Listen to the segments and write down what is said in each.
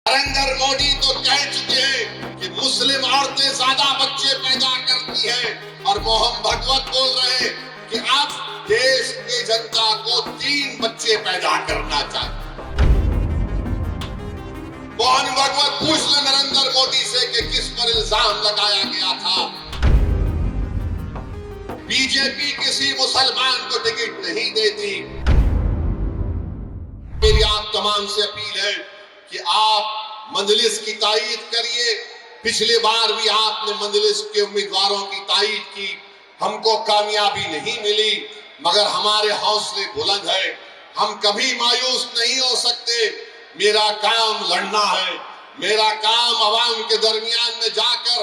नरेंद्र मोदी तो कह चुके हैं कि मुस्लिम औरतें ज्यादा बच्चे पैदा करती हैं और मोहन भागवत बोल रहे हैं कि अब देश की जनता को 3 बच्चे पैदा करना चाहिए। मोहन भागवत पूछ ले नरेंद्र मोदी से कि किस पर इल्जाम लगाया गया था। बीजेपी किसी मुसलमान को टिकट नहीं देती। मेरी आप तमाम से अपील है कि आप मजलिस की तायीद करिए। पिछली बार भी आपने मजलिस के उम्मीदवारों की तायीद की, हमको कामयाबी नहीं मिली, मगर हमारे हौसले बुलंद है, हम कभी मायूस नहीं हो सकते। मेरा काम लड़ना है, मेरा काम अवाम के दरमियान में जाकर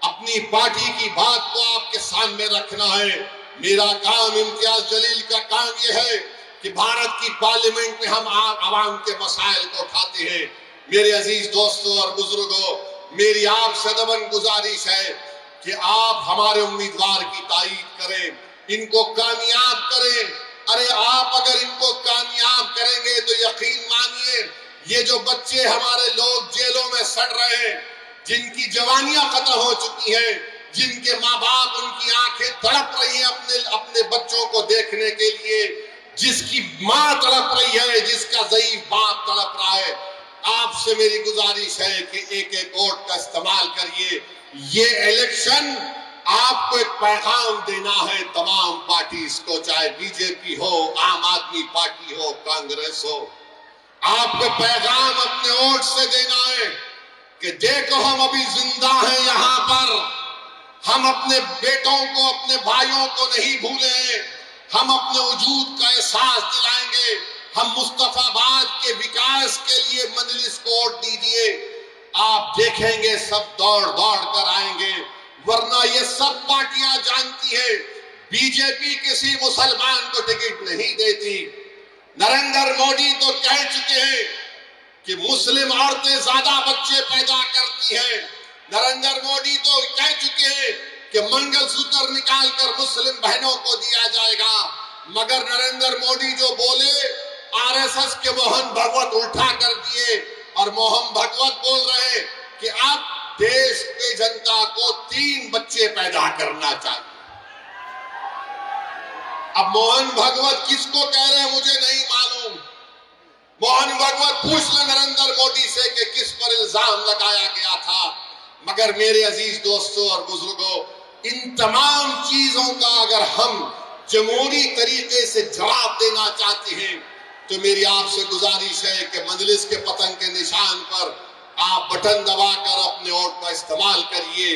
अपनी पार्टी की बात को आपके सामने रखना है। मेरा काम इम्तियाज जलील का काम यह है कि भारत की पार्लियामेंट में हम आवाम के मसाइल को उठाते हैं। मेरे अजीज दोस्तों और बुजुर्गों, मेरी आपसे दबन गुजारिश है कि आप हमारे उम्मीदवार की तायीद करें, इनको कामयाब करें। अरे आप अगर इनको कामयाब करेंगे तो यकीन मानिए ये जो बच्चे हमारे लोग जेलों में सड़ रहे हैं, जिनकी जवानियां खत्म हो चुकी हैं, जिनके माँ बाप उनकी आंखें तड़प रही हैं अपने बच्चों को देखने के लिए, जिसकी माँ तड़प रही है, जिसका ज़ईफ बाप तड़प रहा है, आपसे मेरी गुजारिश है कि एक एक वोट का इस्तेमाल करिए। ये इलेक्शन आपको एक पैगाम देना है तमाम पार्टीज को, चाहे बीजेपी हो, आम आदमी पार्टी हो, कांग्रेस हो। आपको पैगाम अपने वोट से देना है कि देखो हम अभी जिंदा हैं यहाँ पर, हम अपने बेटों को, अपने भाइयों को नहीं भूले, हम अपने वजूद का एहसास दिलाएंगे। हम मुस्तफाबाद के विकास के लिए मजलिस को वोट दीजिए। आप देखेंगे सब दौड़ दौड़ कर आएंगे, वरना ये सब पार्टियां जानती है बीजेपी किसी मुसलमान को टिकट नहीं देती। नरेंद्र मोदी तो कह चुके हैं कि मुस्लिम औरतें ज्यादा बच्चे पैदा करती हैं। नरेंद्र मोदी तो कह चुके हैं कि मंगलसूत्र निकालकर मुस्लिम बहनों को दिया जाएगा, मगर नरेंद्र मोदी जो बोले आरएसएस के मोहन भागवत उल्टा कर दिए और मोहन भागवत बोल रहे हैं कि अब देश की जनता को 3 बच्चे पैदा करना चाहिए। अब मोहन भागवत किसको कह रहे हैं मुझे नहीं मालूम। मोहन भागवत पूछ ले नरेंद्र मोदी से कि किस पर इल्जाम लगाया गया था। मगर मेरे अजीज दोस्तों और बुजुर्गों, इन तमाम चीजों का अगर हम जमहूरी तरीके से जवाब देना चाहते हैं तो मेरी आपसे गुजारिश है कि मजलिस के पतंग के निशान पर आप बटन दबाकर अपने वोट का इस्तेमाल करिए।